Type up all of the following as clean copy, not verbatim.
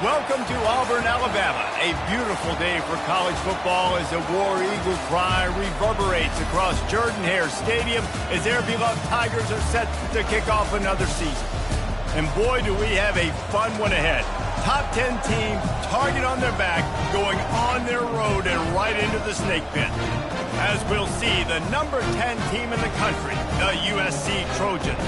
Welcome to Auburn, Alabama. A beautiful day for college football as the War Eagle cry reverberates across Jordan-Hare Stadium as their beloved Tigers are set to kick off another season. And boy, do we have a fun one ahead. Top 10 team, target on their back, going on their road and right into the snake pit. As we'll see, the number 10 team in the country, the USC Trojans,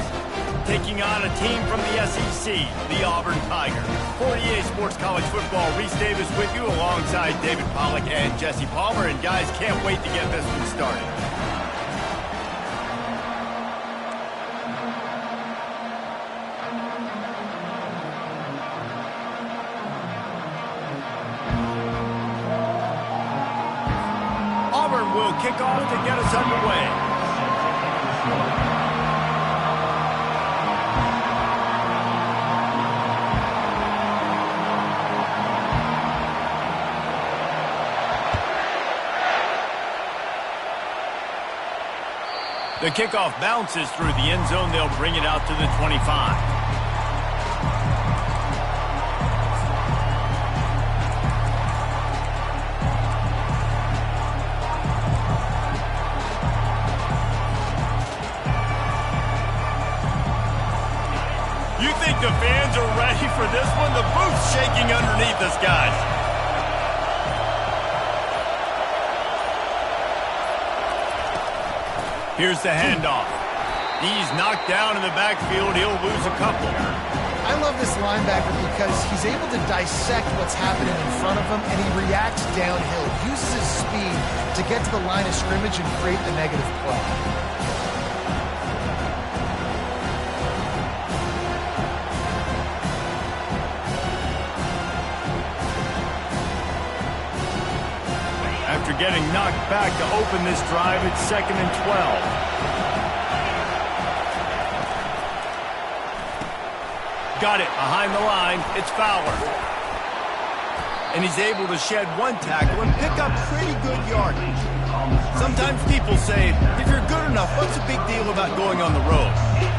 taking on a team from the SEC, the Auburn Tigers. For EA Sports College Football, Reese Davis with you alongside David Pollack and Jesse Palmer. And guys, can't wait to get this one started. Auburn will kick off to get us underway. The kickoff bounces through the end zone. They'll bring it out to the 25. You think the fans are ready for this one? The booth's shaking underneath us, guys. Here's the handoff. He's knocked down in the backfield. He'll lose a couple. I love this linebacker because he's able to dissect what's happening in front of him, and he reacts downhill, uses his speed to get to the line of scrimmage and create the negative play. After getting knocked back to open this drive, it's 2nd and 12. Got it behind the line. It's Fowler. And he's able to shed one tackle and pick up pretty good yardage. Sometimes people say, if you're good enough, what's the big deal about going on the road?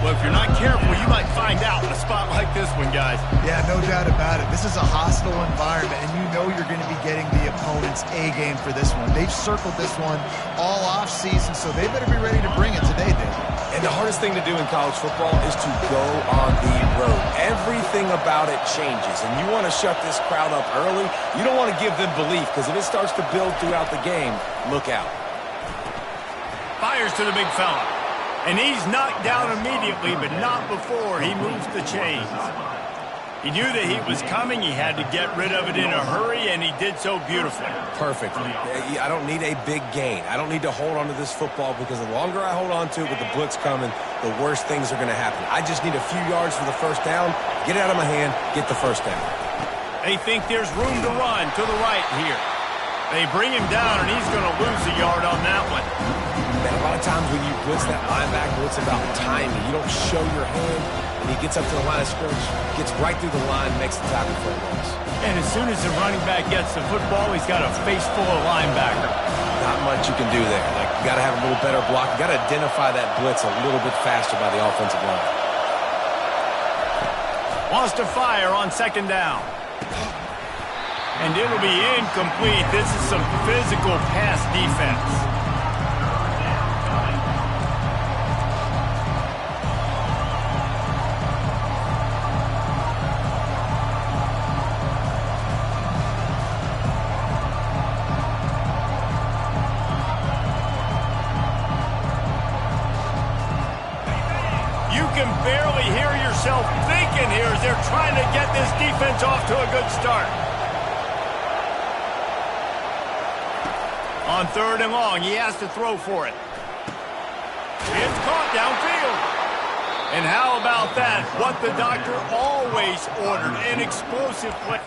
Well, if you're not careful, you might find out in a spot like this one, guys. Yeah, no doubt about it. This is a hostile environment, and you know you're going to be getting the opponent's A-game for this one. They've circled this one all off-season, so they better be ready to bring it today, Dave. And the hardest thing to do in college football is to go on the road. Everything about it changes, and you want to shut this crowd up early. You don't want to give them belief, because if it starts to build throughout the game, look out. Fires to the big fella. And he's knocked down immediately, but not before he moves the chains. He knew that he was coming. He had to get rid of it in a hurry, and he did so beautifully. Perfect. I don't need a big gain. I don't need to hold on to this football because the longer I hold on to it with the blitz coming, the worse things are going to happen. I just need a few yards for the first down, get it out of my hand, get the first down. They think there's room to run to the right here. They bring him down, and he's going to lose a yard on that one. Man, a lot of times when you blitz that linebacker, it's about timing. You don't show your hand, and he gets up to the line of scrimmage, gets right through the line, makes the tackle for a loss. And as soon as the running back gets the football, he's got a face full of linebacker. Not much you can do there. Like, you got to have a little better block. You got to identify that blitz a little bit faster by the offensive line. Wants to fire on 2nd down. And it'll be incomplete. This is some physical pass defense. You can barely hear yourself thinking here as they're trying to get this defense off to a good start. On 3rd and long, he has to throw for it. It's caught downfield. And how about that? What the doctor always ordered, an explosive play.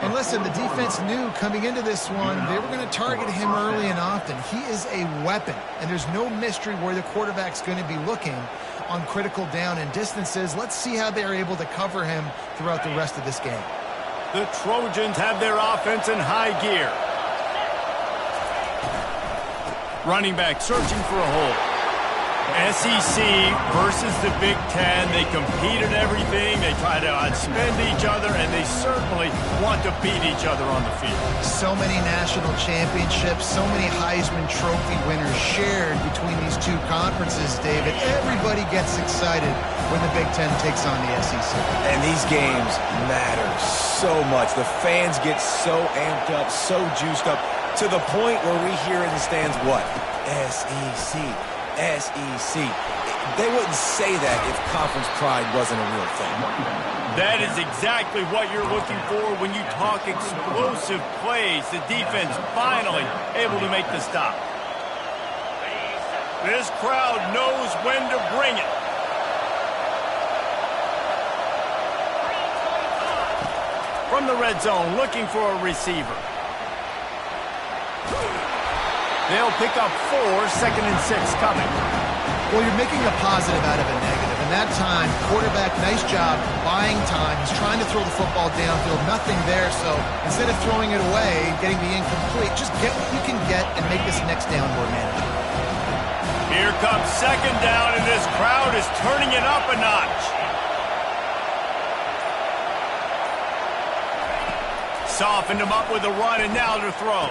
And listen, the defense knew coming into this one, they were going to target him early and often. He is a weapon, and there's no mystery where the quarterback's going to be looking on critical down and distances. Let's see how they're able to cover him throughout the rest of this game. The Trojans have their offense in high gear. Running back searching for a hole. SEC versus the Big Ten. They compete at everything. They try to outspend each other, and they certainly want to beat each other on the field. So many national championships, so many Heisman Trophy winners shared between these two conferences, David. Everybody gets excited when the Big Ten takes on the SEC. And these games matter so much. The fans get so amped up, so juiced up, to the point where we hear in the stands, what? SEC. SEC. They wouldn't say that if conference pride wasn't a real thing. That is exactly what you're looking for when you talk explosive plays. The defense finally able to make the stop. This crowd knows when to bring it. From the red zone, looking for a receiver. They'll pick up 4, 2nd and 6 coming. Well, you're making a positive out of a negative. And that time, quarterback, nice job buying time. He's trying to throw the football downfield. Nothing there, so instead of throwing it away, getting the incomplete, just get what you can get and make this next down more manageable. Here comes 2nd down, and this crowd is turning it up a notch. Softened him up with a run, and now to throw.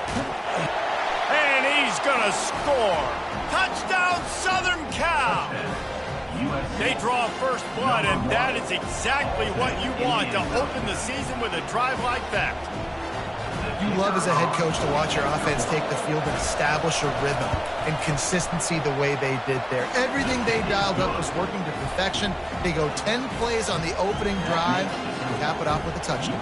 And he's going to score. Touchdown, Southern Cal. They draw first blood, and that is exactly what you want to open the season with a drive like that. You love as a head coach to watch your offense take the field and establish a rhythm and consistency the way they did there. Everything they dialed up was working to perfection. They go 10 plays on the opening drive and cap it off with a touchdown.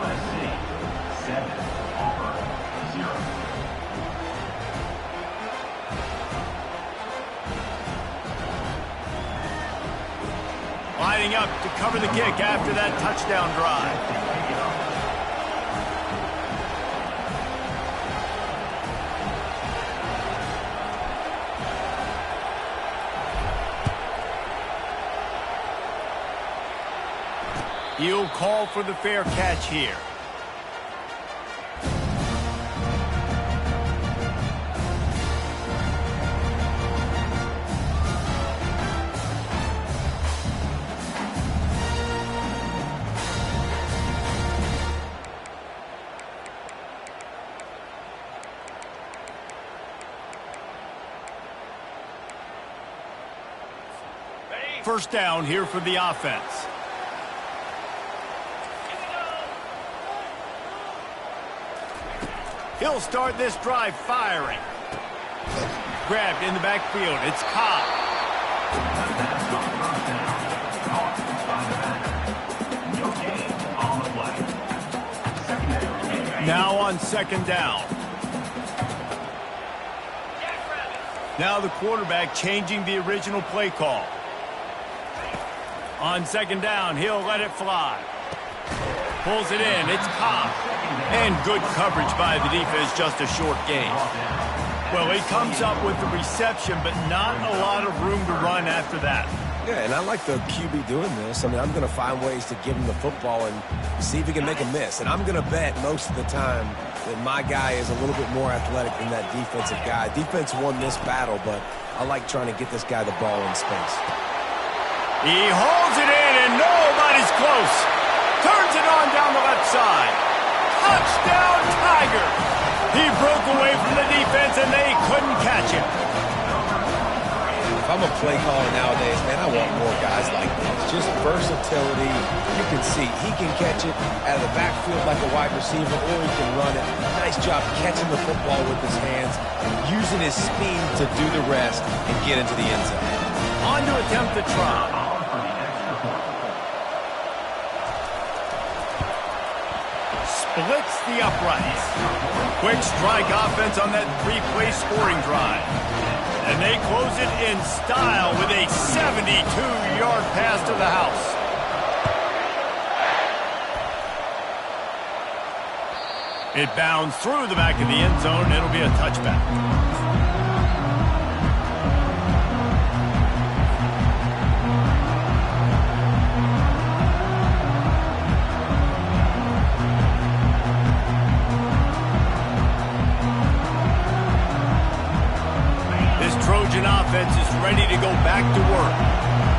Lining up to cover the kick after that touchdown drive. He'll call for the fair catch here. First down here for the offense. He'll start this drive firing. Grabbed in the backfield. It's Cobb. Now on 2nd down. Now the quarterback changing the original play call. On 2nd down, he'll let it fly. Pulls it in. It's Cobb. And good coverage by the defense, just a short gain. Well, he comes up with the reception, but not a lot of room to run after that. Yeah, and I like the QB doing this. I mean, I'm going to find ways to give him the football and see if he can make a miss. And I'm going to bet most of the time that my guy is a little bit more athletic than that defensive guy. Defense won this battle, but I like trying to get this guy the ball in space. He holds it in, and nobody's close. Turns it on down the left side. Touchdown, Tiger. He broke away from the defense, and they couldn't catch him. If I'm a play caller nowadays, man, I want more guys like this. Just versatility. You can see he can catch it out of the backfield like a wide receiver, or he can run it. Nice job catching the football with his hands, using his speed to do the rest and get into the end zone. On to attempt the try. Splits the uprights. Quick strike offense on that three-play scoring drive. And they close it in style with a 72-yard pass to the house. It bounds through the back of the end zone, and it'll be a touchback. Trojan offense is ready to go back to work.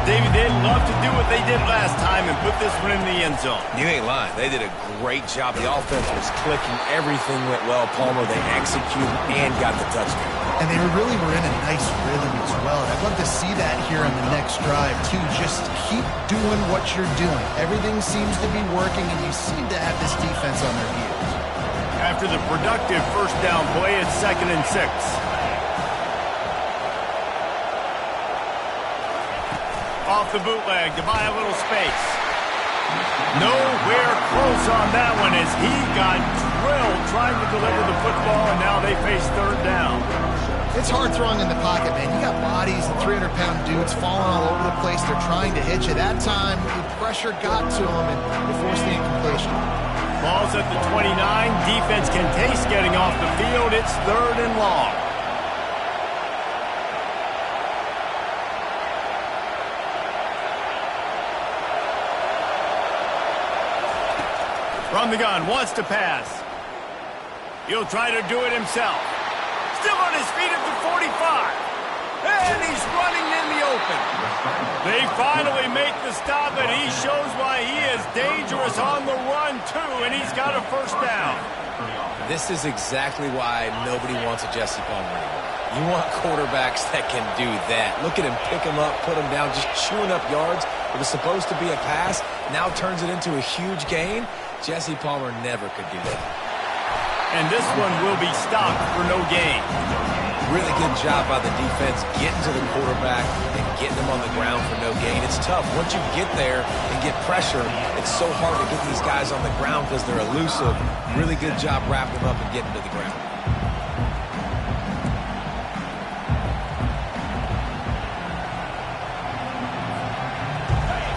David, they'd love to do what they did last time and put this one in the end zone. You ain't lying. They did a great job. The offense was clicking. Everything went well, Palmer. They executed and got the touchdown. And they really were in a nice rhythm as well. And I'd love to see that here on the next drive, too. Just keep doing what you're doing. Everything seems to be working, and you seem to have this defense on their heels. After the productive first down play, it's 2nd and 6. Off the bootleg to buy a little space. Nowhere close on that one as he got drilled trying to deliver the football, and now they face 3rd down. It's hard throwing in the pocket, man. You got bodies and 300-pound dudes falling all over the place. They're trying to hit you. That time, the pressure got to them, and they forced the incompletion. Ball's at the 29. Defense can taste getting off the field. It's 3rd and long. From the gun, wants to pass. He'll try to do it himself. Still on his feet at the 45. And he's running in the open. They finally make the stop, and he shows why he is dangerous on the run, too, and he's got a 1st down. This is exactly why nobody wants a Jesse Palmer anymore. You want quarterbacks that can do that. Look at him, pick him up, put him down, just chewing up yards. It was supposed to be a pass, now turns it into a huge gain. Jesse Palmer never could do that. And this one will be stopped for no gain. Really good job by the defense getting to the quarterback and getting him on the ground for no gain. It's tough. Once you get there and get pressure, it's so hard to get these guys on the ground because they're elusive. Really good job wrapping them up and getting to the ground.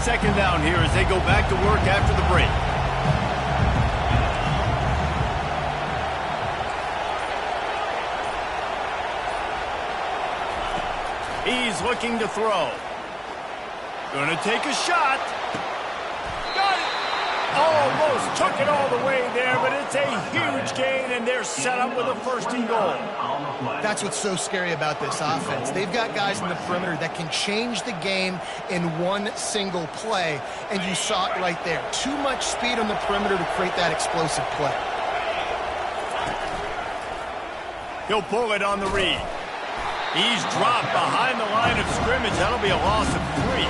Second down here as they go back to work after the break. He's looking to throw. Gonna take a shot. Got it. Almost took it all the way there, but it's a huge gain, and they're set up with a 1st and goal. That's what's so scary about this offense. They've got guys in the perimeter that can change the game in one single play, and you saw it right there. Too much speed on the perimeter to create that explosive play. He'll pull it on the read. He's dropped behind the line of scrimmage. That'll be a loss of 3.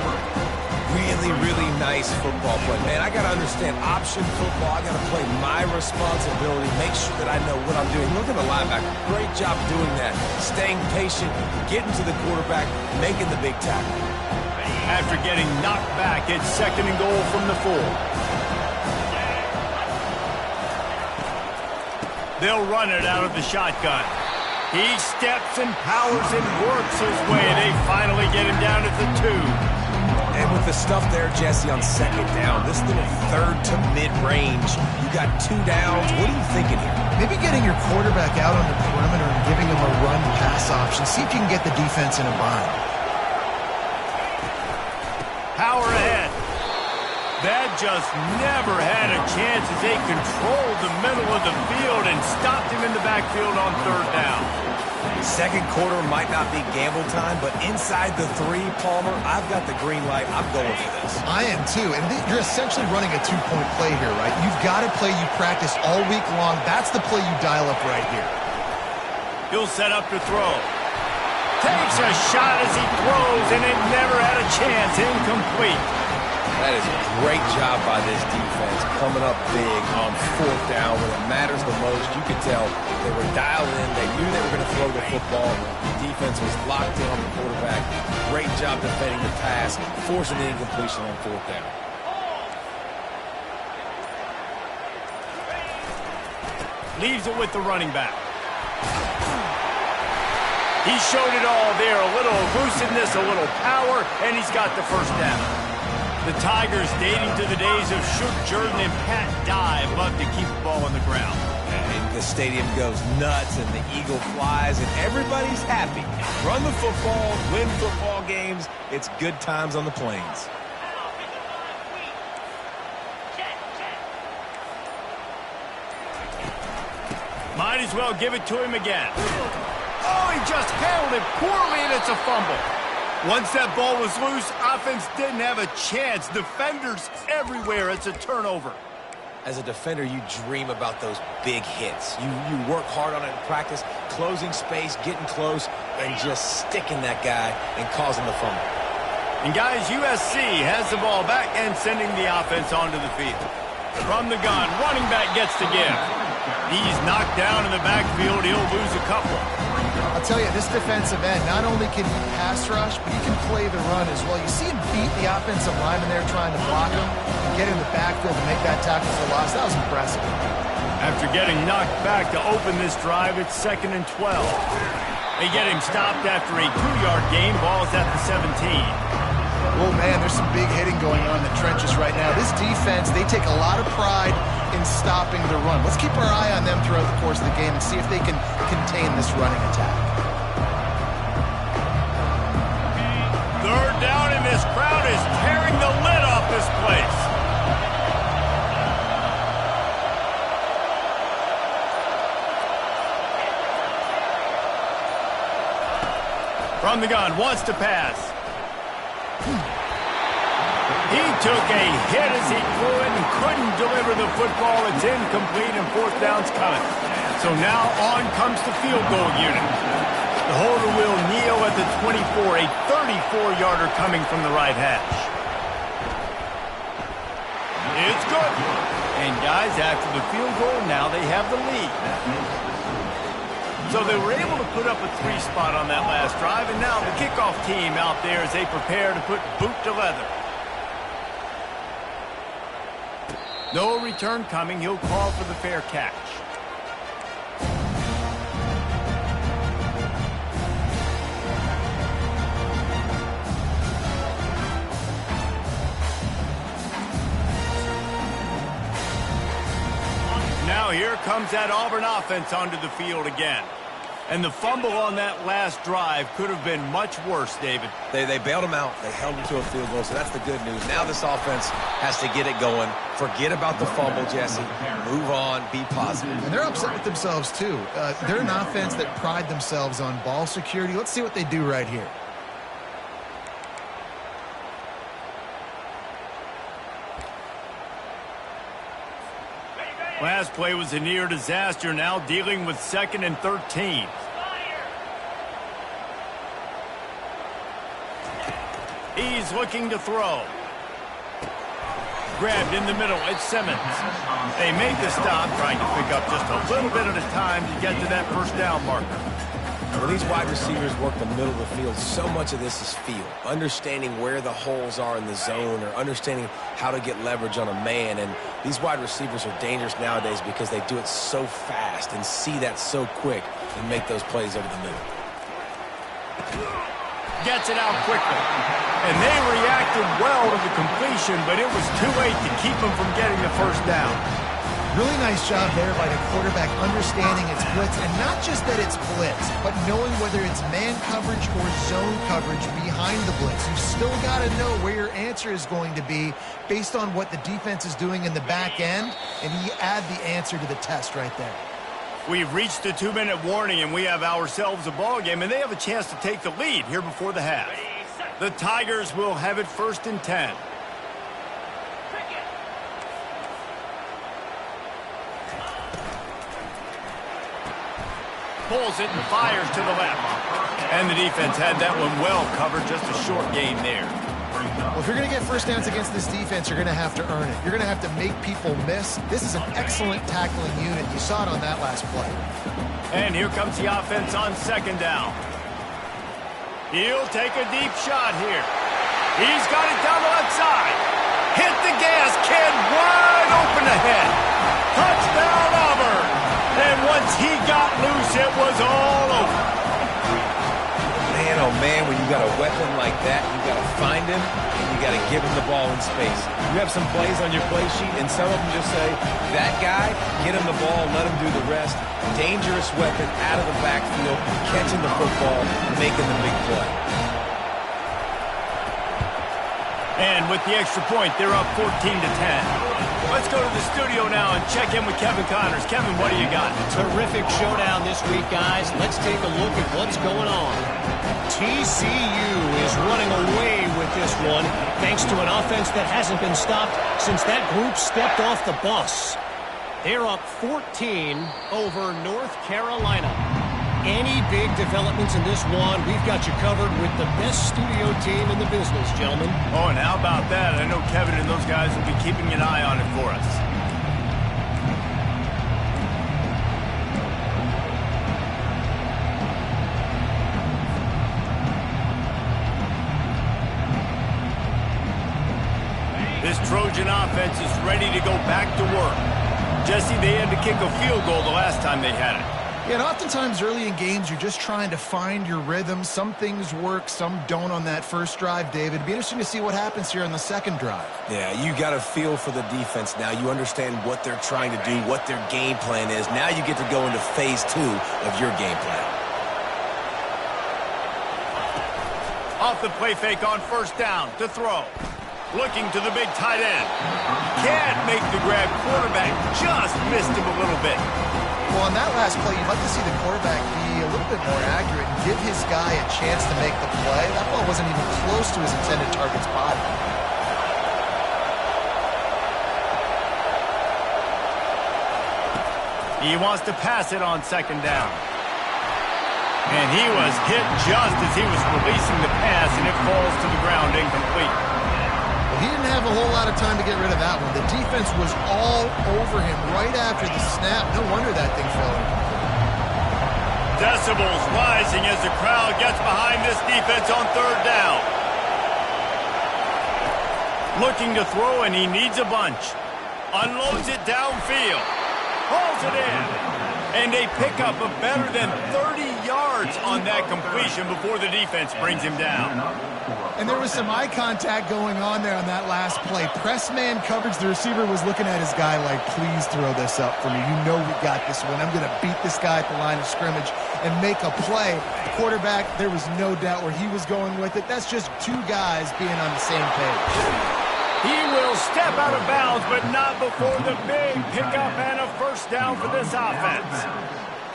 Really, really nice football play. Man, I got to understand option football. I got to play my responsibility, make sure that I know what I'm doing. Look at the linebacker. Great job doing that. Staying patient, getting to the quarterback, making the big tackle. After getting knocked back, it's 2nd and goal from the 4. They'll run it out of the shotgun. He steps and powers and works his way. They finally get him down at the 2. And with the stuff there, Jesse, on 2nd down, this little 3rd to mid-range, you got 2 downs. What are you thinking here? Maybe getting your quarterback out on the perimeter and giving him a run-pass option. See if you can get the defense in a bind. Power ahead. That just never had a chance as they controlled the middle of the field and stopped him in the backfield on 3rd down. Second quarter might not be gamble time, but inside the 3, Palmer, I've got the green light. I'm going for this. I am too, and you're essentially running a 2-point play here, right? You've got a play you practice all week long. That's the play you dial up right here. He'll set up to throw. Takes a shot as he throws, and it never had a chance. Incomplete. That is a great job by this defense, coming up big on 4th down when it matters the most. You could tell they were dialed in. They knew they were going to throw the football. The defense was locked in on the quarterback. Great job defending the pass, forcing the incompletion on 4th down. Leaves it with the running back. He showed it all there. A little elusiveness, a little power, and he's got the first down. The Tigers, dating to the days of Shook Jordan and Pat Dye, love to keep the ball on the ground. And the stadium goes nuts, and the eagle flies, and everybody's happy. Run the football, win football games. It's good times on the Plains. Might as well give it to him again. Oh, he just handled it poorly, and it's a fumble. Once that ball was loose, offense didn't have a chance. Defenders everywhere. It's a turnover. As a defender, you dream about those big hits. You work hard on it in practice, closing space, getting close, and just sticking that guy and causing the fumble. And guys, USC has the ball back and sending the offense onto the field. From the gun, running back gets to give. He's knocked down in the backfield. He'll lose a couple. I'll tell you, this defensive end, not only can he pass rush, but he can play the run as well. You see him beat the offensive lineman there trying to block him and get in the backfield to make that tackle for loss. That was impressive. After getting knocked back to open this drive, it's 2nd and 12. They get him stopped after a 2-yard gain. Ball's at the 17. Oh, man, there's some big hitting going on in the trenches right now. This defense, they take a lot of pride in stopping the run. Let's keep our eye on them throughout the course of the game and see if they can contain this running attack. 3rd down, and this crowd is tearing the lid off this place. From the gun, wants to pass. He took a hit as he threw it and couldn't deliver the football. It's incomplete, and 4th down's coming. So now on comes the field goal unit. The holder will kneel at the 24, a 34-yarder coming from the right hash. It's good. And guys, after the field goal, now they have the lead. So they were able to put up a 3 spot on that last drive, and now the kickoff team out there as they prepare to put boot to leather. No return coming. He'll call for the fair catch. Now here comes that Auburn offense onto the field again. And the fumble on that last drive could have been much worse, David. They bailed him out. They held him to a field goal, so that's the good news. Now this offense has to get it going. Forget about the fumble, Jesse. Move on. Be positive. And they're upset with themselves, too. They're an offense that pride themselves on ball security. Let's see what they do right here. Last play was a near disaster, now dealing with 2nd and 13. He's looking to throw. Grabbed in the middle, it's Simmons. They made the stop, trying to pick up just a little bit at a time to get to that 1st down marker. When these wide receivers work the middle of the field, so much of this is feel. Understanding where the holes are in the zone or understanding how to get leverage on a man. And these wide receivers are dangerous nowadays because they do it so fast and see that so quick and make those plays over the middle. Gets it out quickly. And they reacted well to the completion, but it was too late to keep them from getting the 1st down. Really nice job there by the quarterback understanding it's blitz, and not just that it's blitz, but knowing whether it's man coverage or zone coverage behind the blitz. You've still got to know where your answer is going to be based on what the defense is doing in the back end, and you add the answer to the test right there. We've reached the 2-minute warning, and we have ourselves a ball game, and they have a chance to take the lead here before the half. The Tigers will have it 1st and 10. Pulls it and fires to the left. And the defense had that one well covered, just a short gain there. Well, if you're going to get first downs against this defense, you're going to have to earn it. You're going to have to make people miss. This is an excellent tackling unit. You saw it on that last play. And here comes the offense on 2nd down. He'll take a deep shot here. He's got it down the left side. Hit the gas, kid, wide open ahead. Touchdown, Auburn. And once he got loose, it was all over. Man, oh man, when you got a weapon like that, you got to find him, and you got to give him the ball in space. You have some plays on your play sheet, and some of them just say, that guy, get him the ball, let him do the rest. Dangerous weapon out of the backfield, catching the football, making the big play. And with the extra point, they're up 14-10. Let's go to the studio now and check in with Kevin Connors. Kevin, what do you got? Terrific showdown this week, guys. Let's take a look at what's going on. TCU is running away with this one thanks to an offense that hasn't been stopped since that group stepped off the bus. They're up 14 over North Carolina. Any big developments in this one, we've got you covered with the best studio team in the business, gentlemen. Oh, and how about that? I know Kevin and those guys will be keeping an eye on it for us. This Trojan offense is ready to go back to work. Jesse, they had to kick a field goal the last time they had it. Yeah, and oftentimes early in games, you're just trying to find your rhythm. Some things work, some don't on that first drive, David. It'd be interesting to see what happens here on the second drive. Yeah, you got a feel for the defense now. You understand what they're trying to do, what their game plan is. Now you get to go into phase 2 of your game plan. Off the play fake on 1st down to throw. Looking to the big tight end. Can't make the grab. Quarterback just missed him a little bit. Well, on that last play, you'd like to see the quarterback be a little bit more accurate and give his guy a chance to make the play. That ball wasn't even close to his intended target's body. He wants to pass it on 2nd down. And he was hit just as he was releasing the pass, and it falls to the ground incomplete. Well, he didn't have a whole lot of time to get rid of that one. The defense was all over him right after the snap. No wonder that thing fell incomplete. Decibels rising as the crowd gets behind this defense on 3rd down. Looking to throw, and he needs a bunch. Unloads it downfield. Hauls it in. And they pick up a better than 30 yards on that completion before the defense brings him down. And there was some eye contact going on there on that last play. Press man coverage. The receiver was looking at his guy like, please throw this up for me. You know we got this one. I'm going to beat this guy at the line of scrimmage and make a play. Quarterback, there was no doubt where he was going with it. That's just 2 guys being on the same page. He will step out of bounds, but not before the big pickup and a 1st down for this offense.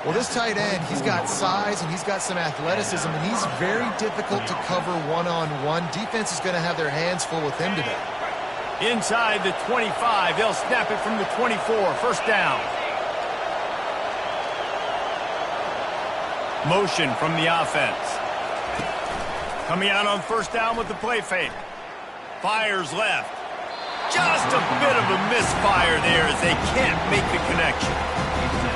Well, this tight end, he's got size and he's got some athleticism, and he's very difficult to cover one-on-one. Defense is going to have their hands full with him today. Inside the 25, they'll snap it from the 24, 1st down. Motion from the offense. Coming out on 1st down with the play fake. Fires left. Just a bit of a misfire there as they can't make the connection.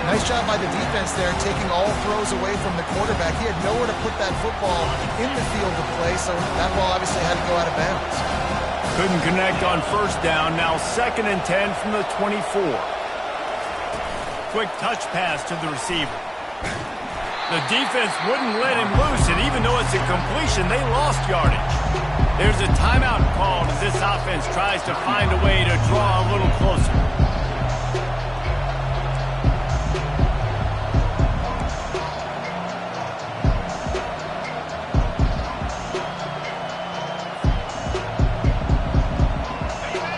Nice job by the defense there, taking all throws away from the quarterback. He had nowhere to put that football in the field to play, so that ball obviously had to go out of bounds. Couldn't connect on 1st down. Now 2nd and 10 from the 24. Quick touch pass to the receiver. The defense wouldn't let him loose, and even though it's a completion, they lost yardage. There's a timeout called as this offense tries to find a way to draw a little closer.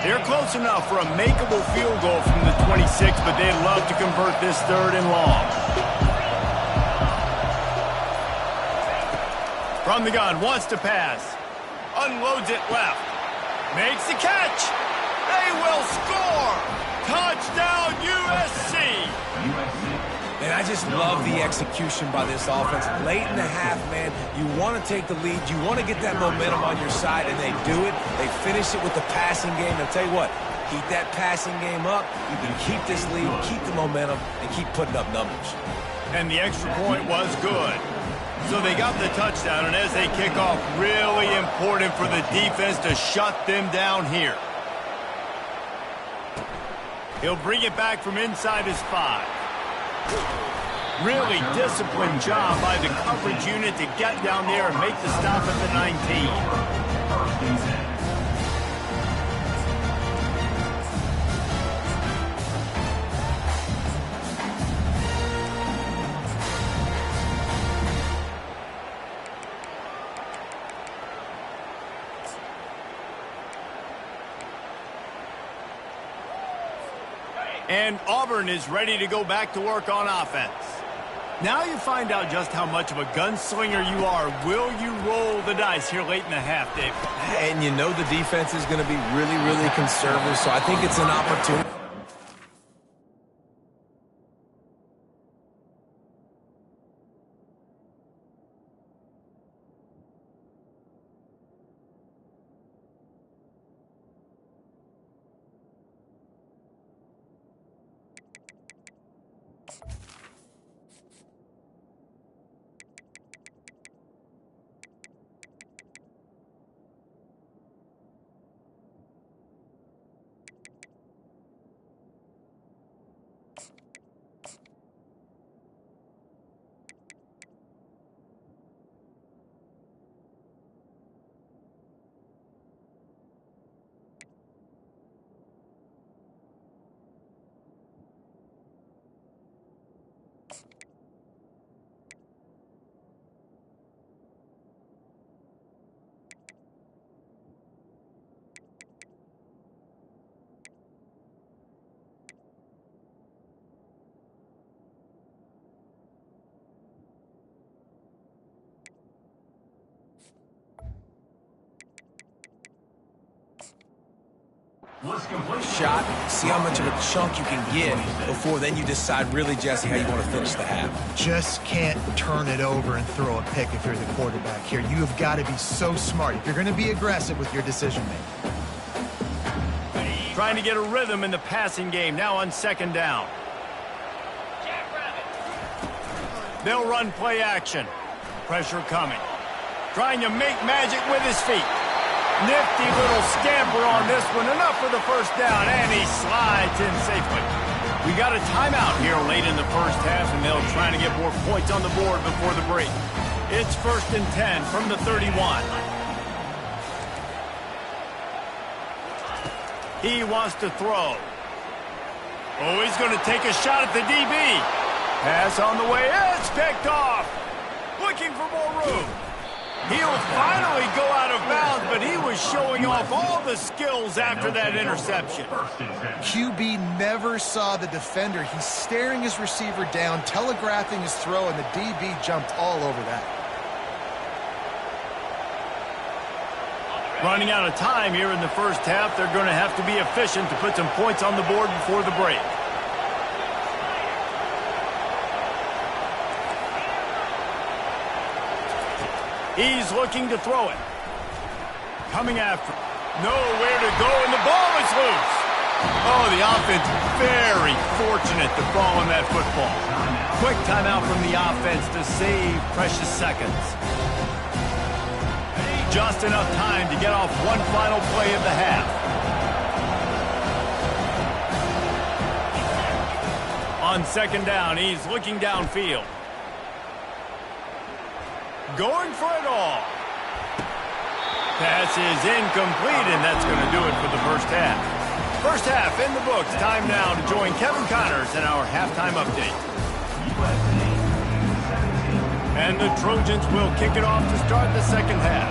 They're close enough for a makeable field goal from the 26, but they'd love to convert this 3rd and long. From the gun, wants to pass. Unloads it left. Makes the catch. They will score. Touchdown, USC. And I just love the execution by this offense. Late in the half, man, you want to take the lead. You want to get that momentum on your side, and they do it. They finish it with the passing game. I'll tell you what, keep that passing game up. You can keep this lead, keep the momentum, and keep putting up numbers. And the extra point was good. So they got the touchdown, and as they kick off, really important for the defense to shut them down here. He'll bring it back from inside his 5. Really disciplined job by the coverage unit to get down there and make the stop at the 19. And Auburn is ready to go back to work on offense. Now you find out just how much of a gunslinger you are. Will you roll the dice here late in the half, Dave? And you know the defense is going to be really, really conservative, so I think it's an opportunity. Shot, see how much of a chunk you can get before then you decide really, Jesse, how you want to finish the half. Just can't turn it over and throw a pick if you're the quarterback here. You have got to be so smart if you're going to be aggressive with your decision-making. Trying to get a rhythm in the passing game, now on 2nd down. They'll run play action. Pressure coming. Trying to make magic with his feet. Nifty little scamper on this one. Enough for the first down, and he slides in safely. We got a timeout here late in the first half, and they'll try to get more points on the board before the break. It's 1st and 10 from the 31. He wants to throw. Oh, he's going to take a shot at the DB. Pass on the way. It's picked off. Looking for more room. He'll finally go out of bounds, but he was showing off all the skills after that interception. QB never saw the defender. He's staring his receiver down, telegraphing his throw, and the DB jumped all over that. Running out of time here in the first half. They're going to have to be efficient to put some points on the board before the break. He's looking to throw it. Coming after. Nowhere to go, and the ball is loose. Oh, the offense very fortunate to fall on that football. Quick timeout from the offense to save precious seconds. Just enough time to get off one final play of the half. On 2nd down, he's looking downfield. Going for it all. Pass is incomplete, and that's going to do it for the first half. First half in the books. Time now to join Kevin Connors in our halftime update. And the Trojans will kick it off to start the second half.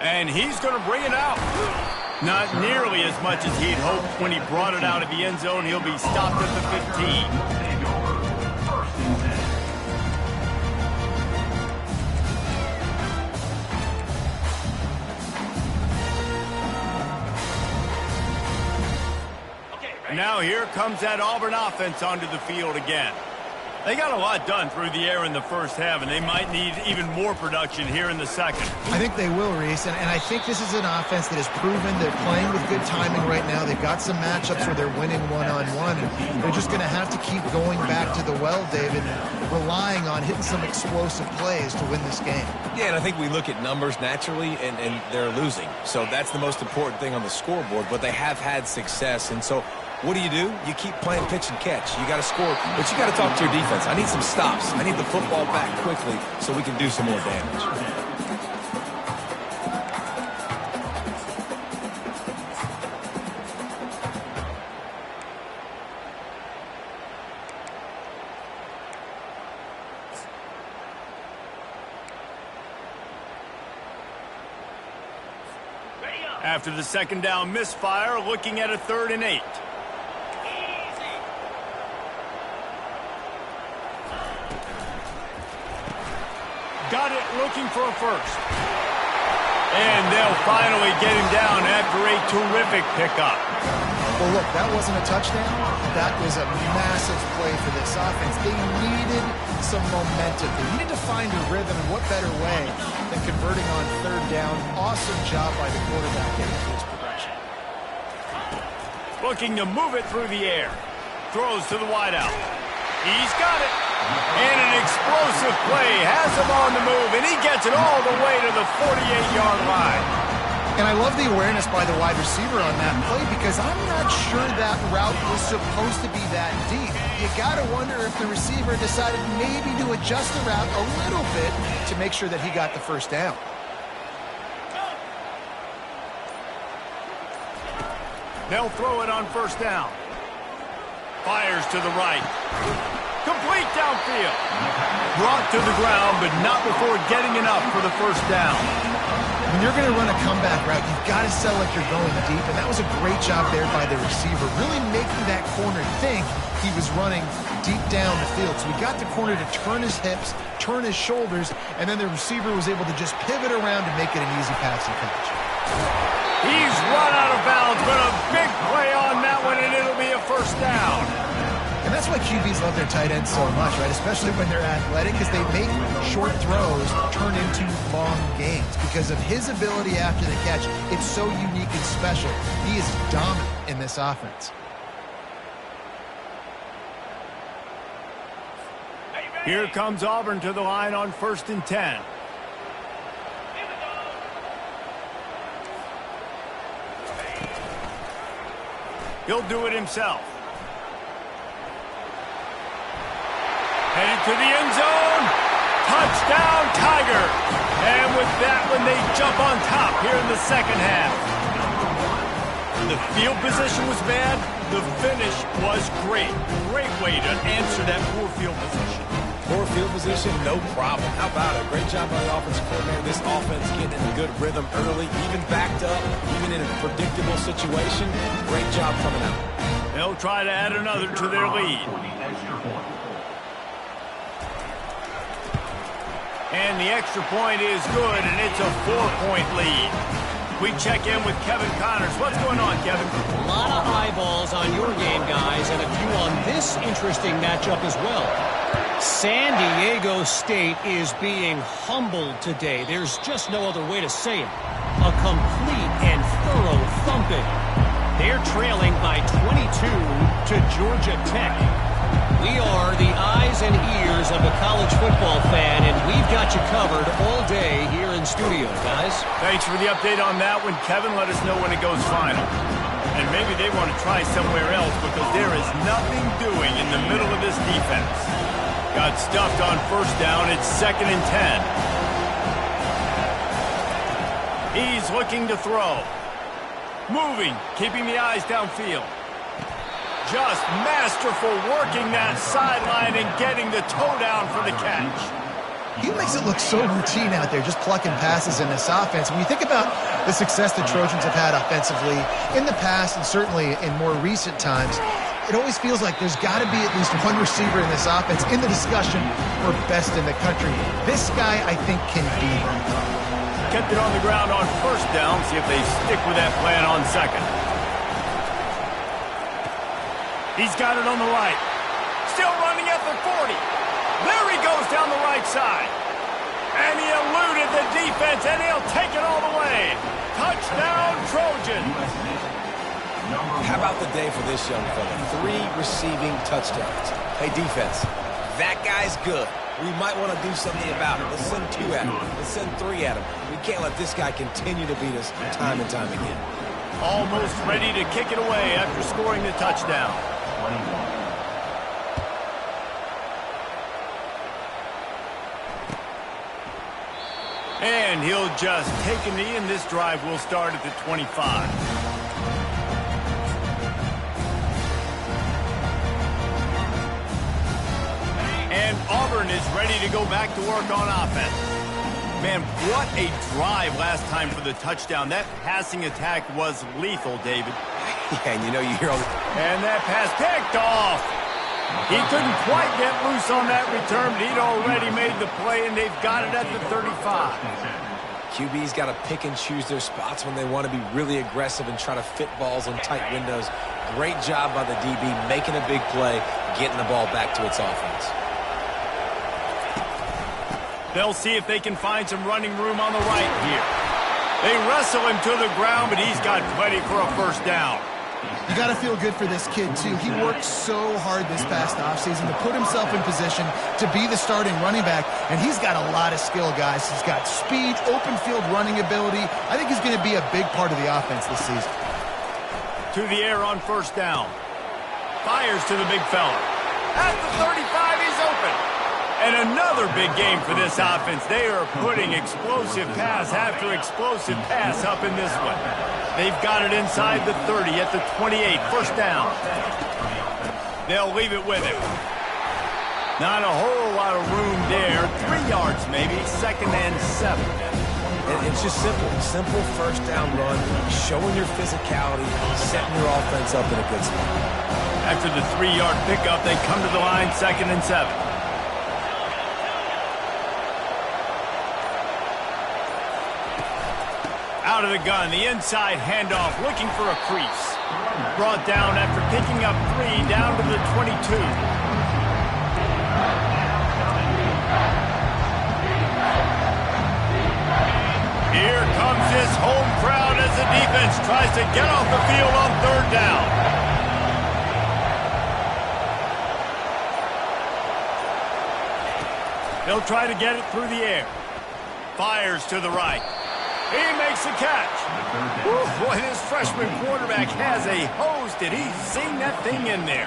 And he's going to bring it out. Not nearly as much as he'd hoped when he brought it out of the end zone. He'll be stopped at the 15. Now here comes that Auburn offense onto the field again. They got a lot done through the air in the first half, and they might need even more production here in the second. I think they will, Reese, and I think this is an offense that has proven they're playing with good timing right now. They've got some matchups where they're winning one-on-one, and they're just going to have to keep going back to the well, David, and relying on hitting some explosive plays to win this game. Yeah, and I think we look at numbers naturally, and they're losing. So that's the most important thing on the scoreboard, but they have had success, and so what do? You keep playing pitch and catch. You got to score, but you got to talk to your defense. I need some stops. I need the football back quickly so we can do some more damage. After the second down misfire, looking at a 3rd and 8. Got it, looking for a first. And they'll finally get him down after a terrific pickup. Well, look, that wasn't a touchdown. That was a massive play for this offense. They needed some momentum. They needed to find a rhythm, and what better way than converting on 3rd down. Awesome job by the quarterback getting to his progression. Looking to move it through the air. Throws to the wideout. He's got it. And an explosive play has him on the move, and he gets it all the way to the 48-yard line. And I love the awareness by the wide receiver on that play because I'm not sure that route was supposed to be that deep. You got to wonder if the receiver decided maybe to adjust the route a little bit to make sure that he got the first down. They'll throw it on 1st down. Fires to the right. Complete downfield. Brought to the ground, but not before getting enough for the 1st down. When you're going to run a comeback route, you've got to sell like you're going deep, and that was a great job there by the receiver, really making that corner think he was running deep down the field. So we got the corner to turn his hips, turn his shoulders, and then the receiver was able to just pivot around and make it an easy pass and catch. He's run out of bounds, but a big play on that one, and it'll be a 1st down. And that's why QBs love their tight ends so much, right? Especially when they're athletic, because they make short throws turn into long gains. Because of his ability after the catch, it's so unique and special. He is dominant in this offense. Here comes Auburn to the line on 1st and 10. He'll do it himself. Headed to the end zone. Touchdown, Tiger. And with that one, they jump on top here in the second half. The field position was bad. The finish was great. Great way to answer that poor field position. Poor field position, no problem. How about it? Great job by the offensive coordinator. This offense getting in a good rhythm early, even backed up, even in a predictable situation. Great job coming out. They'll try to add another to their lead. And the extra point is good, and it's a 4-point lead. We check in with Kevin Connors. What's going on, Kevin? A lot of eyeballs on your game, guys, and a few on this interesting matchup as well. San Diego State is being humbled today. There's just no other way to say it. A complete and thorough thumping. They're trailing by 22 to Georgia Tech. We are the eyes and ears of a college football fan, and we've got you covered all day here in studio, guys. Thanks for the update on that one, Kevin. Let us know when it goes final. And maybe they want to try somewhere else because there is nothing doing in the middle of this defense. Got stuffed on 1st down. It's 2nd and 10. He's looking to throw. Moving, keeping the eyes downfield. Just masterful working that sideline and getting the toe down for the catch. He makes it look so routine out there, just plucking passes in this offense. When you think about the success the Trojans have had offensively in the past and certainly in more recent times, it always feels like there's got to be at least one receiver in this offense in the discussion for best in the country. This guy, I think, can be one. Kept it on the ground on first down. See if they stick with that plan on second. He's got it on the right. Still running at the 40. There he goes down the right side. And he eluded the defense, and he'll take it all the way. Touchdown, Trojans. How about the day for this young fella? 3 receiving touchdowns. Hey, defense, that guy's good. We might want to do something about it. Let's send 2 at him. Let's send 3 at him. We can't let this guy continue to beat us time and time again. Almost ready to kick it away after scoring the touchdown. And he'll just take a knee, and this drive will start at the 25. And Auburn is ready to go back to work on offense. Man, what a drive last time for the touchdown. That passing attack was lethal, David. Yeah, and you know, you hear all the... And that pass picked off. He couldn't quite get loose on that return, but he'd already made the play, and they've got it at the 35. QB's got to pick and choose their spots when they want to be really aggressive and try to fit balls in tight windows. Great job by the DB, making a big play, getting the ball back to its offense. They'll see if they can find some running room on the right here. They wrestle him to the ground, but he's got plenty for a first down. You got to feel good for this kid, too. He worked so hard this past offseason to put himself in position to be the starting running back, and he's got a lot of skill, guys. He's got speed, open field running ability. I think he's going to be a big part of the offense this season. To the air on first down. Fires to the big fella. At the 35, he's open. And another big game for this offense. They are putting explosive pass after explosive pass up in this one. They've got it inside the 30 at the 28. First down. They'll leave it with him. Not a whole lot of room there. 3 yards maybe. 2nd and 7. It's just simple. Simple first down run. Showing your physicality. Setting your offense up in a good spot. After the 3-yard pickup, they come to the line. 2nd and 7. Out of the gun, the inside handoff, looking for a crease. Brought down after picking up 3, down to the 22. Here comes this home crowd as the defense tries to get off the field on 3rd down. They'll try to get it through the air. Fires to the right. He makes the catch. Woo, boy, this freshman quarterback has a hose. Did he sing that thing in there?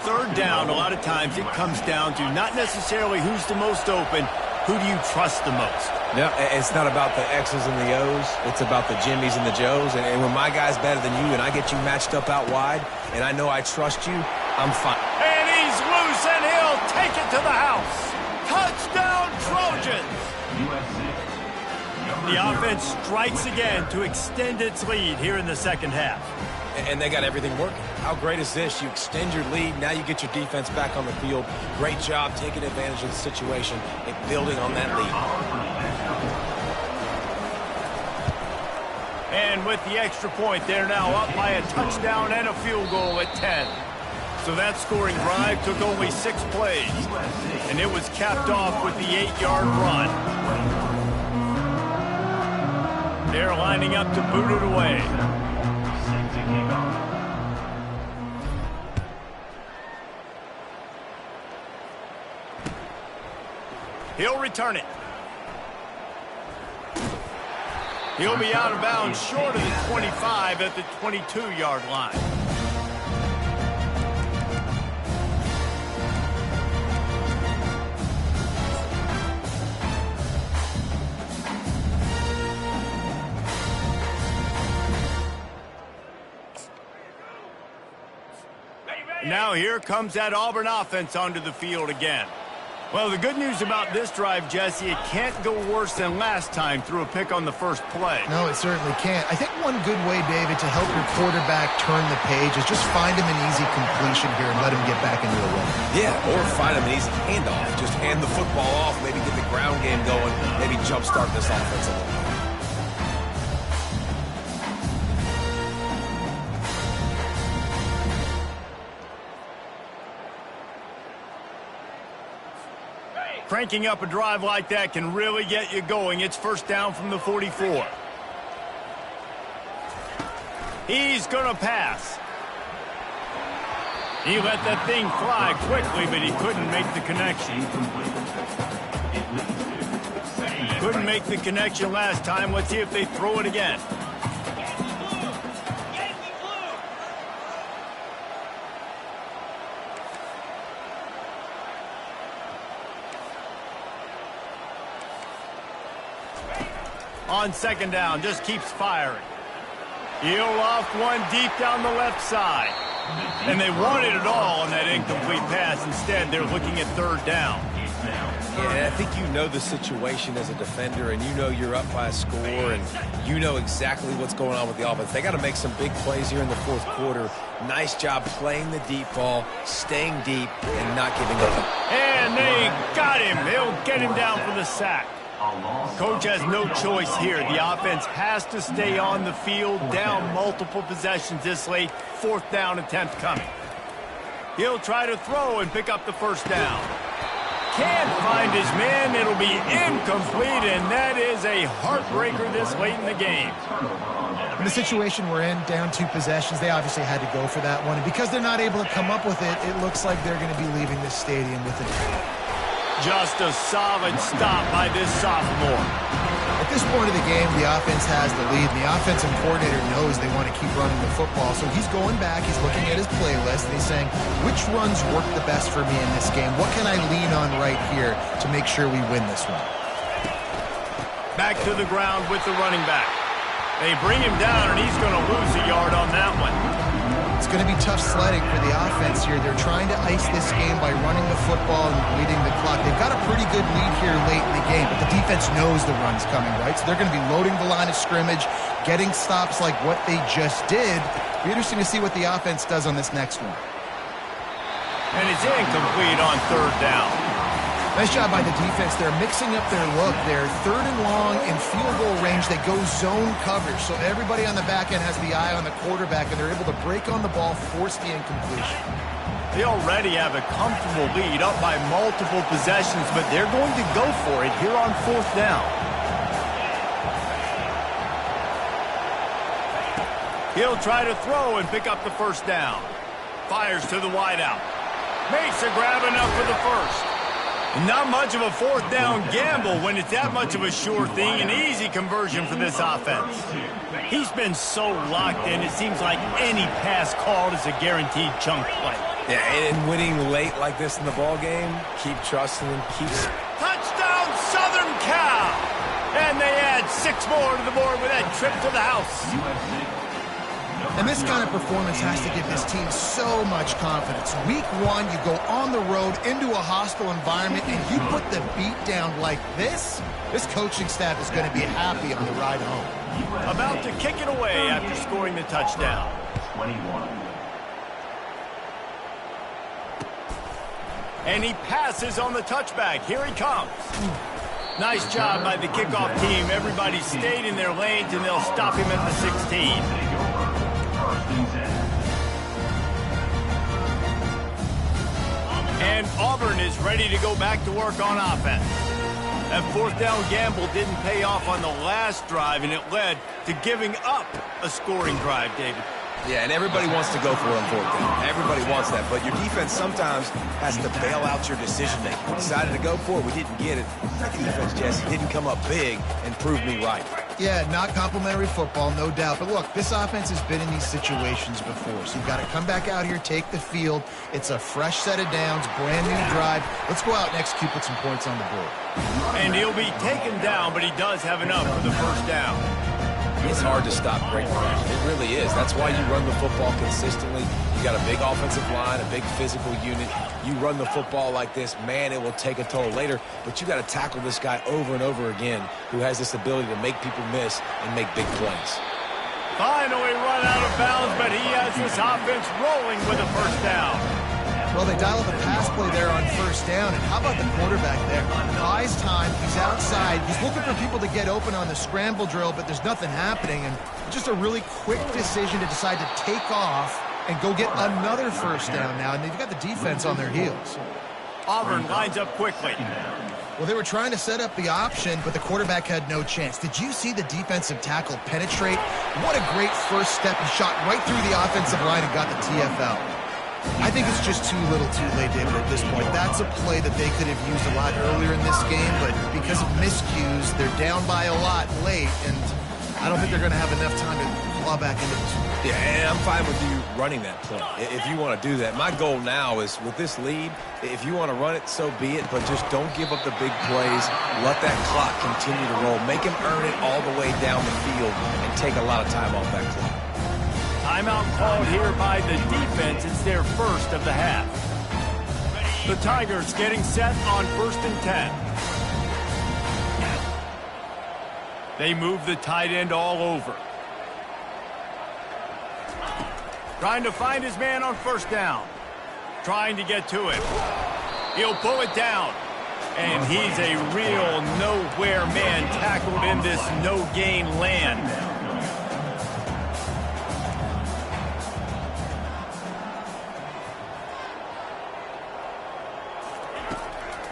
3rd down, a lot of times it comes down to not necessarily who's the most open, who do you trust the most? No, it's not about the X's and the O's. It's about the Jimmys and the Joes. And when my guy's better than you and I get you matched up out wide and I know I trust you, I'm fine. And he's loose, and he'll take it to the house. Touchdown, Trojans! The offense strikes again to extend its lead here in the 2nd half. And they got everything working. How great is this? You extend your lead, now you get your defense back on the field. Great job taking advantage of the situation and building on that lead. And with the extra point, they're now up by a touchdown and a field goal at 10. So that scoring drive took only 6 plays, and it was capped off with the 8-yard run. They're lining up to boot it away. He'll return it. He'll be out of bounds short of the 25 at the 22-yard line. Now here comes that Auburn offense onto the field again. Well, the good news about this drive, Jesse, it can't go worse than last time through a pick on the first play. No, it certainly can't. I think one good way, David, to help your quarterback turn the page is just find him an easy completion here and let him get back into a rhythm. Yeah, or find him an easy handoff. Just hand the football off, maybe get the ground game going, maybe jumpstart this offense a little bit. Cranking up a drive like that can really get you going. It's first down from the 44. He's going to pass. He let that thing fly quickly, but he couldn't make the connection. Couldn't make the connection last time. Let's see if they throw it again. On second down, just keeps firing. He'll off one deep down the left side. And they wanted it all on that incomplete pass. Instead, they're looking at third down. Yeah, I think you know the situation as a defender, and you know you're up by a score, and you know exactly what's going on with the offense. They got to make some big plays here in the fourth quarter. Nice job playing the deep ball, staying deep, and not giving up. And they got him. They'll get him down for the sack. Coach has no choice here. The offense has to stay on the field, down multiple possessions this late. Fourth down attempt coming. He'll try to throw and pick up the first down. Can't find his man. It'll be incomplete, and that is a heartbreaker this late in the game. In the situation we're in, down 2 possessions, they obviously had to go for that one. And because they're not able to come up with it, it looks like they're going to be leaving this stadium with it. Just a solid stop by this sophomore. At this point of the game, the offense has the lead, and the offensive coordinator knows they want to keep running the football. So he's going back, he's looking at his playlist, and he's saying, which runs work the best for me in this game? What can I lean on right here to make sure we win this one? Back to the ground with the running back. They bring him down, and he's going to lose a yard on that one. It's going to be tough sledding for the offense here. They're trying to ice this game by running the football and leading the clock. They've got a pretty good lead here late in the game, but the defense knows the run's coming, right? So they're going to be loading the line of scrimmage, getting stops like what they just did. It'll be interesting to see what the offense does on this next one. And it's incomplete on third down. Nice job by the defense. They're mixing up their look. They're third and long in field goal range. They go zone coverage. So everybody on the back end has the eye on the quarterback, and they're able to break on the ball, force the incompletion. They already have a comfortable lead up by multiple possessions, but they're going to go for it here on fourth down. He'll try to throw and pick up the first down. Fires to the wideout. Makes a grab enough for the first. Not much of a fourth down gamble when it's that much of a sure thing. An easy conversion for this offense. He's been so locked in, it seems like any pass called is a guaranteed chunk play. Yeah, and winning late like this in the ball game, keep trusting him, Touchdown, Southern Cal! And they add 6 more to the board with that trip to the house. And this kind of performance has to give this team so much confidence. Week 1, you go on the road into a hostile environment, and you put the beat down like this. This coaching staff is going to be happy on the ride home. About to kick it away after scoring the touchdown. 21. And he passes on the touchback. Here he comes. Nice job by the kickoff team. Everybody stayed in their lanes, and they'll stop him at the 16. And Auburn is ready to go back to work on offense. That fourth down gamble didn't pay off on the last drive, and it led to giving up a scoring drive, David. Yeah, and everybody wants to go for it on fourth down. Everybody wants that, but your defense sometimes has to bail out your decision-making. We decided to go for it. We didn't get it. That defense, Jesse, didn't come up big and prove me right. Yeah, not complimentary football, no doubt. But look, this offense has been in these situations before, so you've got to come back out here, take the field. It's a fresh set of downs, brand new drive. Let's go out and execute, put some points on the board. And he'll be taken down, but he does have enough for the first down. It's hard to stop great runners. It really is. That's why you run the football consistently. You got a big offensive line, a big physical unit. You run the football like this, man, it will take a toll later. But you got to tackle this guy over and over again who has this ability to make people miss and make big plays. Finally run out of bounds, but he has this offense rolling with a first down. Well, they dial up a pass play there on first down, and how about the quarterback there? Buys time, he's outside, he's looking for people to get open on the scramble drill, but there's nothing happening, and just a really quick decision to decide to take off and go get another first down now, and they've got the defense on their heels. Auburn lines up quickly. Well, they were trying to set up the option, but the quarterback had no chance. Did you see the defensive tackle penetrate? What a great first step. He shot right through the offensive line and got the TFL. I think it's just too little too late, David, at this point. That's a play that they could have used a lot earlier in this game, but because of miscues, they're down by a lot late, and I don't think they're going to have enough time to claw back into this one. Yeah, and I'm fine with you running that play if you want to do that. My goal now is with this lead, if you want to run it, so be it, but just don't give up the big plays. Let that clock continue to roll. Make him earn it all the way down the field and take a lot of time off that clock. Timeout called here by the defense. It's their first of the half. The Tigers getting set on 1st and 10. They move the tight end all over. Trying to find his man on first down. Trying to get to it. He'll pull it down. And he's a real nowhere man tackled in this no-gain land.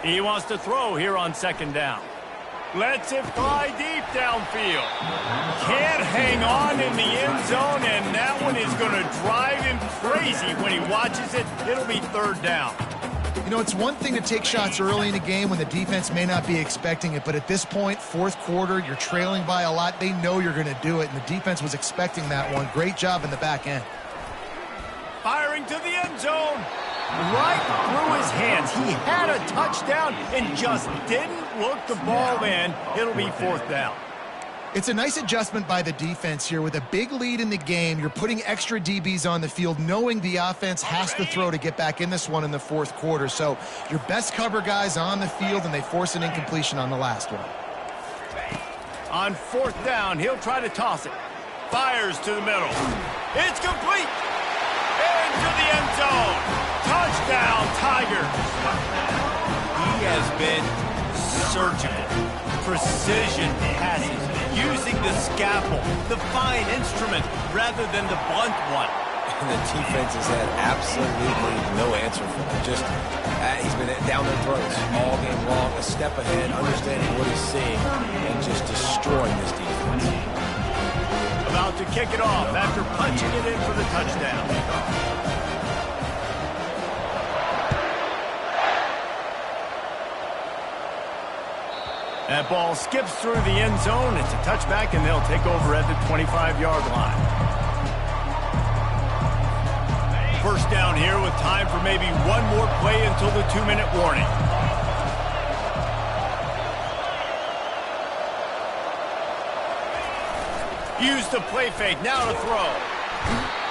He wants to throw here on 2nd down. Lets it fly deep downfield. Can't hang on in the end zone, and that one is going to drive him crazy when he watches it. It'll be 3rd down. You know, it's one thing to take shots early in a game when the defense may not be expecting it, but at this point, 4th quarter, you're trailing by a lot. They know you're going to do it, and the defense was expecting that one. Great job in the back end. Firing to the end zone. Right through his hands. He had a touchdown and just didn't look the ball in. It'll be 4th down. It's a nice adjustment by the defense here. With a big lead in the game, you're putting extra DBs on the field, knowing the offense has to throw to get back in this one in the 4th quarter. So your best cover guys on the field, and they force an incompletion on the last one. On 4th down, he'll try to toss it. Fires to the middle. It's complete. Into the end zone. Touchdown, Tigers. He has been surgical. Precision passes, using the scalpel, the fine instrument, rather than the blunt one. And the defense has had absolutely no answer for him. Just, he's been down their throats all game long, a step ahead, understanding what he's seeing, and just destroying this defense. About to kick it off after punching it in for the touchdown. That ball skips through the end zone. It's a touchback, and they'll take over at the 25-yard line. First down here with time for maybe one more play until the 2-minute warning. Use the play fake. Now to throw.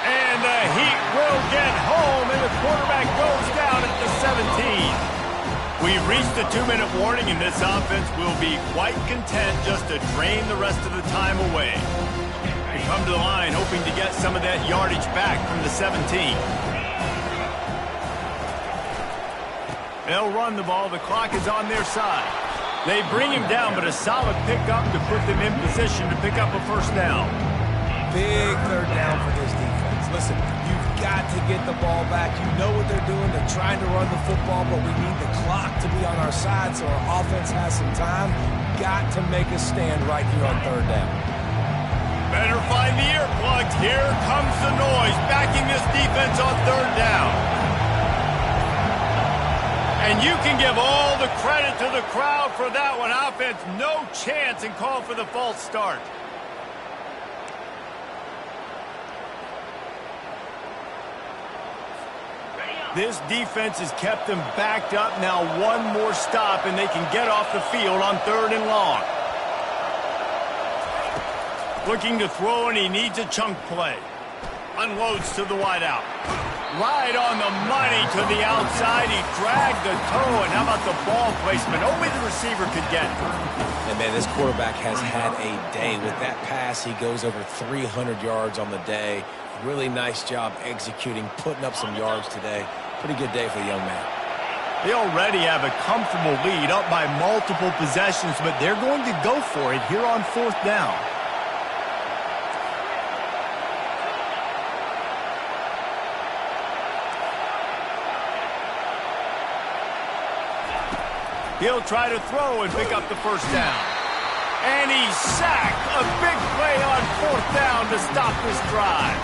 And the Heat will get home, and the quarterback goes down at the 17. We've reached the 2-minute warning, and this offense will be quite content just to drain the rest of the time away. They come to the line hoping to get some of that yardage back from the 17. They'll run the ball. The clock is on their side. They bring him down, but a solid pickup to put them in position to pick up a first down. Big 3rd down for this defense. Listen, you've got to get the ball back. You know what they're doing. They're trying to run the football, but we need the clock to be on our side so our offense has some time. Got to make a stand right here on 3rd down. Better find the earplugs. Here comes the noise, backing this defense on 3rd down. And you can give all the credit to the crowd for that one. Offense, no chance, and call for the false start. This defense has kept them backed up. Now one more stop, and they can get off the field on 3rd and long. Looking to throw, and he needs a chunk play. Unloads to the wideout. Right on the money to the outside. He dragged the toe, and how about the ball placement? Only the receiver could get it. And, man, this quarterback has had a day. With that pass, he goes over 300 yards on the day. Really nice job executing, putting up some yards today. Pretty good day for the young man. They already have a comfortable lead, up by multiple possessions, but they're going to go for it here on 4th down. He'll try to throw and pick up the first down. And he's sacked. A big play on 4th down to stop this drive.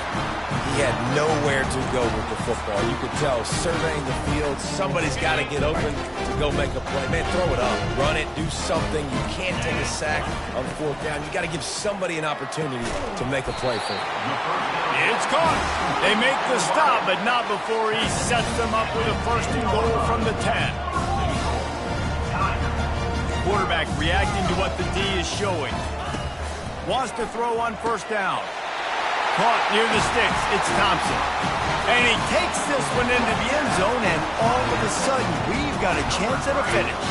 He had nowhere to go with the football. You could tell, surveying the field, somebody's got to get open to go make a play. Man, throw it up, run it, do something. You can't take a sack on 4th down. You got to give somebody an opportunity to make a play for you. It's caught. They make the stop, but not before he sets them up with a 1st and goal from the 10. Quarterback reacting to what the D is showing. Wants to throw on 1st down. Caught near the sticks. It's Thompson. And he takes this one into the end zone, and all of a sudden, we've got a chance at a finish.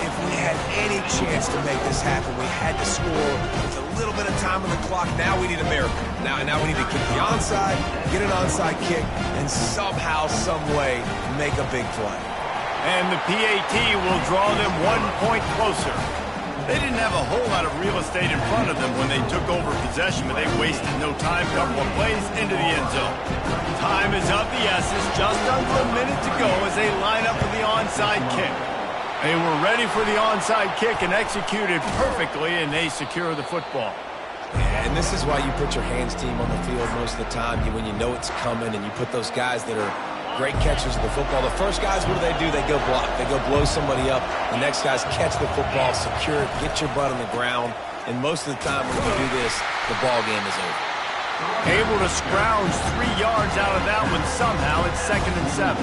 If we had any chance to make this happen, we had to score with a little bit of time on the clock. Now we need a miracle. Now we need to kick the onside, get an onside kick, and somehow, some way, make a big play. And the PAT will draw them 1 point closer. They didn't have a whole lot of real estate in front of them when they took over possession, but they wasted no time. Couple of plays into the end zone. Time is of the essence. Just under a minute to go as they line up for the onside kick. They were ready for the onside kick and executed perfectly, and they secure the football. And this is why you put your hands team on the field most of the time. When you know it's coming, and you put those guys that are great catchers of the football. The first guys, what do? They go block. They go blow somebody up. The next guys catch the football, secure it, get your butt on the ground. And most of the time when you do this, the ball game is over. Able to scrounge 3 yards out of that one somehow. It's 2nd and 7.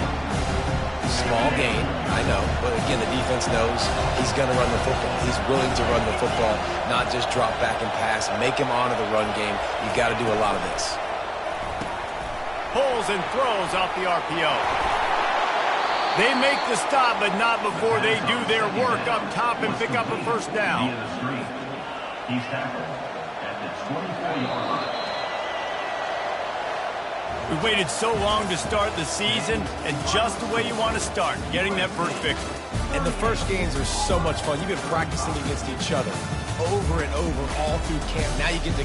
Small gain, I know. But again, the defense knows he's going to run the football. He's willing to run the football, not just drop back and pass. Make him honor the run game. You've got to do a lot of this. Pulls and throws off the RPO. They make the stop, but not before they do their work up top and pick up a 1st down. He's tackled at the 24-yard line. We waited so long to start the season, and just the way you want to start, getting that first victory. And the first games are so much fun. You've been practicing against each other over and over all through camp. Now you get to